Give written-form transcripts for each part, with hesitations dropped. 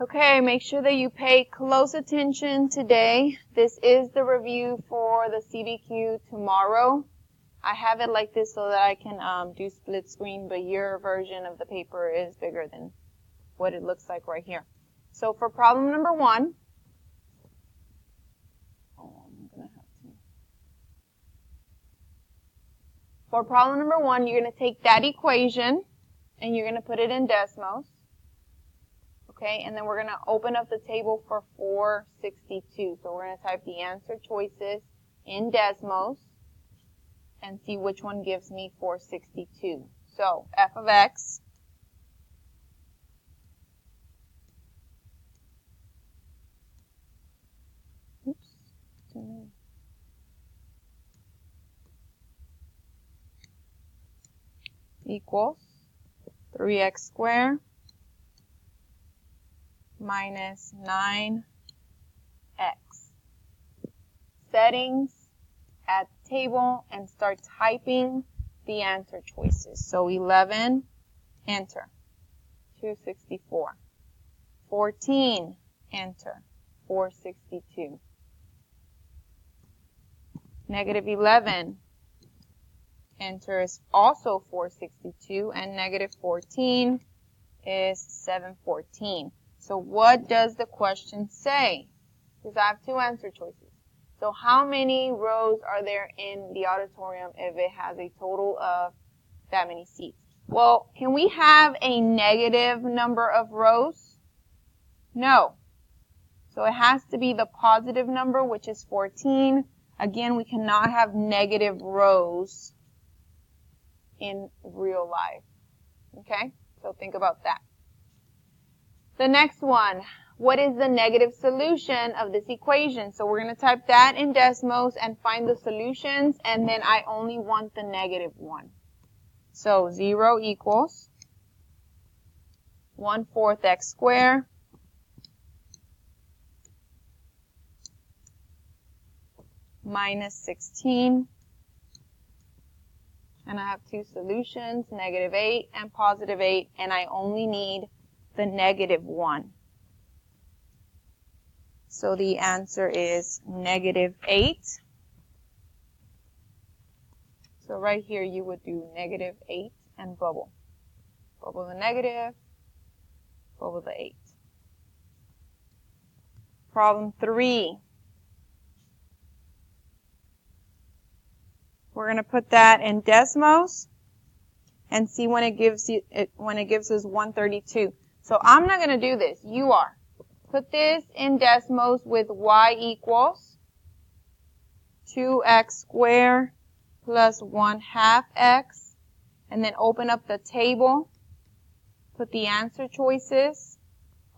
Okay, make sure that you pay close attention today. This is the review for the CBQ tomorrow. I have it like this so that I can do split screen, but your version of the paper is bigger than what it looks like right here. So for problem number 1, for problem number 1, you're going to take that equation and you're going to put it in Desmos. Okay, and then we're going to open up the table for 462. So we're going to type the answer choices in Desmos and see which one gives me 462. So f of x equals 3x squared minus 9x. Settings, at the table, and start typing the answer choices. So 11, enter, 264. 14, enter, 462. Negative 11, enter, is also 462, and negative 14 is 714. So what does the question say? Because I have 2 answer choices. So how many rows are there in the auditorium if it has a total of that many seats? Well, can we have a negative number of rows? No. So it has to be the positive number, which is 14. Again, we cannot have negative rows in real life. Okay? So think about that. The next one, what is the negative solution of this equation? So we're going to type that in Desmos and find the solutions, and then I only want the negative one. So 0 equals 1/4 x squared minus 16. And I have 2 solutions, negative 8 and positive 8, and I only need the negative one. So the answer is negative 8. So right here you would do negative 8 and bubble. Bubble the negative, bubble the 8. Problem 3. We're going to put that in Desmos and see when it gives us 132. So I'm not going to do this. You are. Put this in Desmos with y equals 2x squared plus 1/2 x, and then open up the table. Put the answer choices.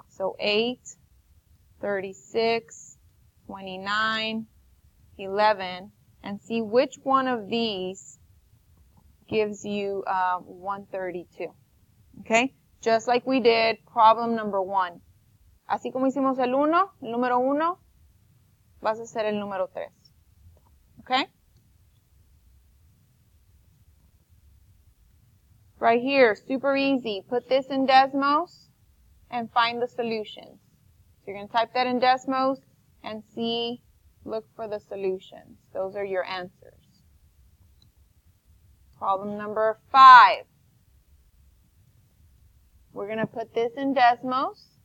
So 8, 36, 29, 11, and see which one of these gives you 132. Okay? Just like we did problem number 1. Así como hicimos el número 1, vas a hacer el número 3. Okay? Right here, super easy. Put this in Desmos and find the solutions. So you're going to type that in Desmos and look for the solutions. Those are your answers. Problem number 5. We're going to put this in Desmos.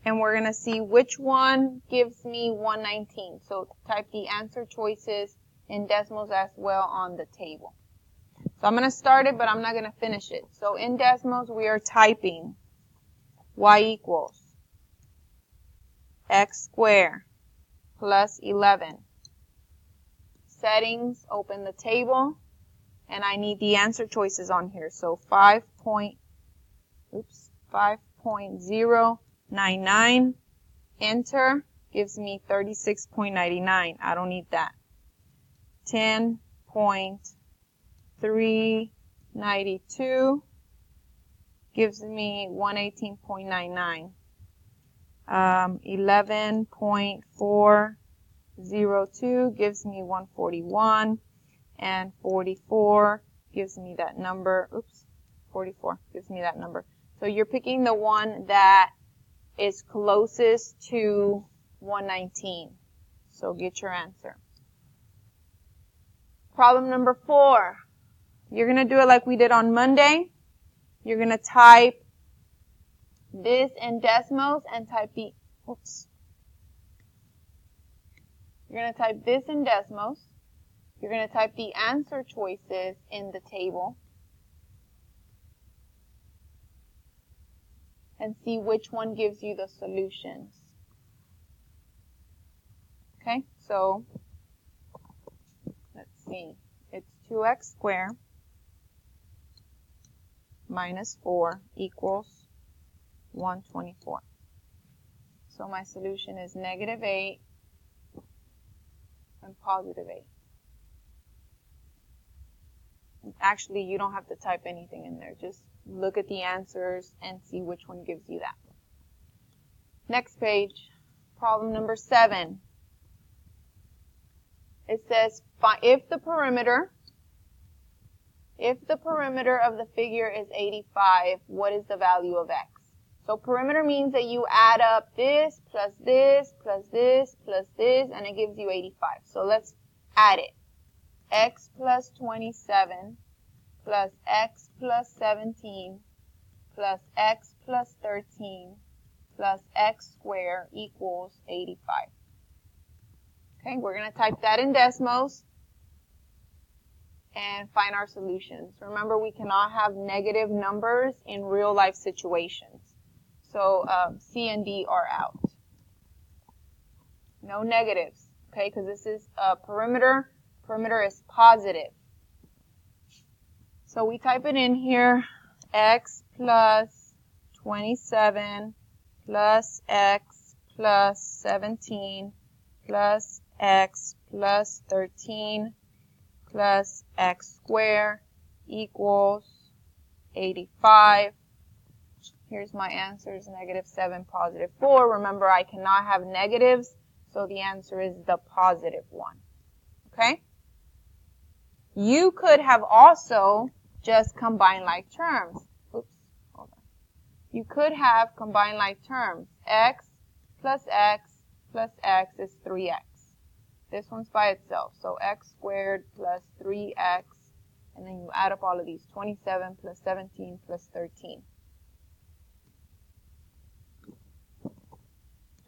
And we're going to see which one gives me 119. So type the answer choices in Desmos as well on the table. So I'm going to start it, but I'm not going to finish it. So in Desmos, we are typing y equals x squared plus 11. Settings, open the table, and I need the answer choices on here. So 5.099, enter, gives me 36.99. I don't need that. 10.392 gives me 118.99. 11.402 gives me 141, and 44 gives me that number, 44 gives me that number. So you're picking the one that is closest to 119. So get your answer. Problem number 4. You're going to do it like we did on Monday. You're going to type this in decimals and type the, You're going to type this in decimals. You're going to type the answer choices in the table. And see which one gives you the solutions. Okay, so let's see. It's 2x squared minus 4 equals 124. So my solution is negative 8 and positive 8. Actually, you don't have to type anything in there. Just look at the answers and see which one gives you that. Next page, problem number 7. It says, if the perimeter of the figure is 85, what is the value of x? So perimeter means that you add up this plus this plus this plus this, and it gives you 85. So let's add it. X plus 27 plus x plus 17 plus x plus 13 plus x squared equals 85. Okay, we're going to type that in decimals and find our solutions. Remember, we cannot have negative numbers in real life situations. So C and D are out. No negatives, okay, because this is a perimeter. Perimeter is positive. So we type it in here, x plus 27 plus x plus 17 plus x plus 13 plus x squared equals 85. Here's my answers, negative 7, positive 4. Remember, I cannot have negatives, so the answer is the positive one. Okay? You could have also just combined like terms. Oops, hold on. You could have combined like terms. X plus x plus x is 3x. This one's by itself. So x squared plus 3x. And then you add up all of these. 27 plus 17 plus 13.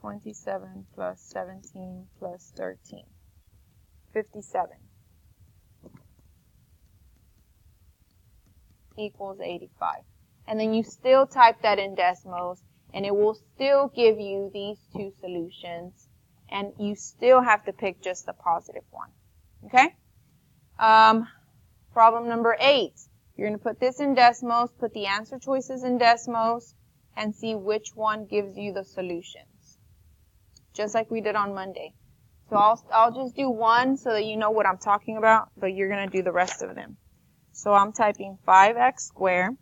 27 plus 17 plus 13. 57. Equals 85. And then you still type that in decimals, and it will still give you these two solutions, and you still have to pick just the positive one. Okay? Problem number 8. You're going to put this in decimals, put the answer choices in decimals, and see which one gives you the solutions. Just like we did on Monday. So I'll just do one so that you know what I'm talking about, but you're going to do the rest of them. So I'm typing 5x squared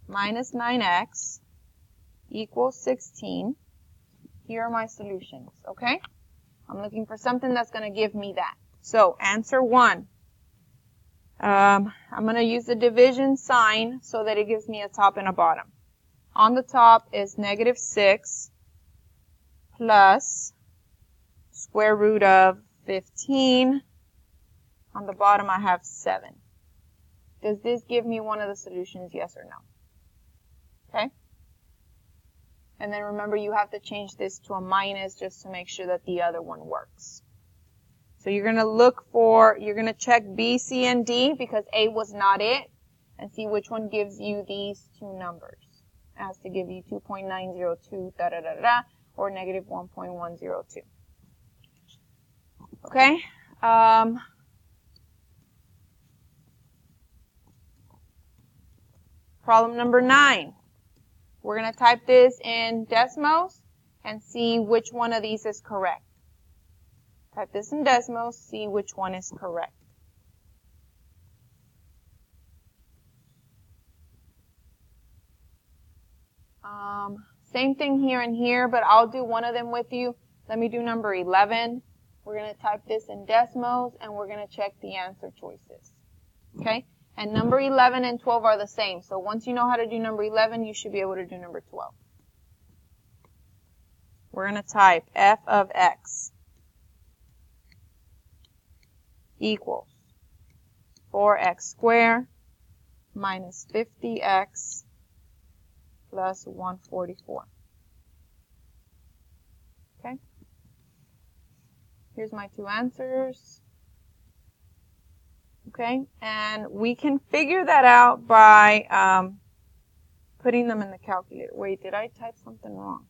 minus 9x equals 16. Here are my solutions, okay? I'm looking for something that's going to give me that. So answer 1. I'm going to use the division sign so that it gives me a top and a bottom. On the top is negative 6 plus square root of 15. On the bottom I have 7. Does this give me one of the solutions, yes or no? Okay? And then remember, you have to change this to a minus just to make sure that the other one works. So you're going to check B, C, and D because A was not it, and see which one gives you these two numbers. It has to give you 2.902, or negative 1.102. Okay? Problem number 9. We're going to type this in decimals and see which one of these is correct. Type this in decimals, see which one is correct. Same thing here and here, but I'll do one of them with you. Let me do number 11. We're going to type this in decimals, and we're going to check the answer choices. Okay? And number 11 and 12 are the same. So once you know how to do number 11, you should be able to do number 12. We're going to type f of x equals 4x squared minus 50x plus 144. Okay? Here's my two answers. Okay? And we can figure that out by putting them in the calculator. Wait, did I type something wrong?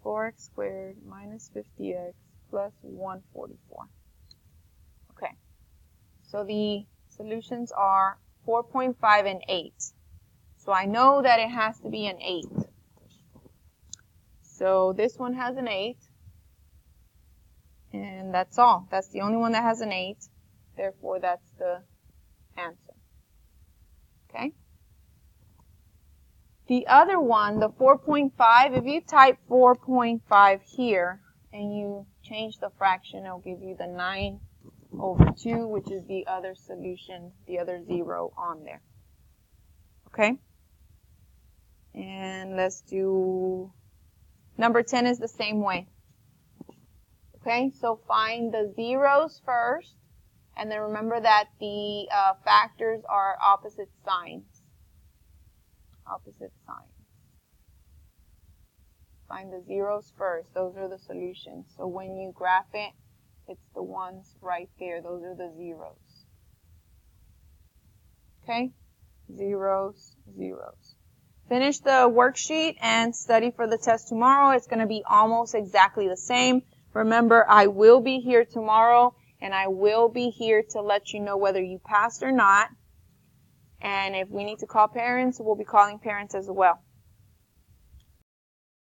4x squared minus 50x plus 144. Okay. So the solutions are 4.5 and 8. So I know that it has to be an 8. So this one has an 8. And that's all. That's the only one that has an 8. Therefore, that's the answer. Okay? The other one, the 4.5, if you type 4.5 here and you change the fraction, it'll give you the 9/2, which is the other solution, the other 0 on there. Okay? And let's do, number 10 is the same way. Okay, so find the zeros first, and then remember that the factors are opposite signs. Opposite signs. Find the zeros first. Those are the solutions. So when you graph it, it's the ones right there. Those are the zeros. Okay? Zeros, zeros. Finish the worksheet and study for the test tomorrow. It's going to be almost exactly the same. Remember, I will be here tomorrow, and I will be here to let you know whether you passed or not. And if we need to call parents, we'll be calling parents as well.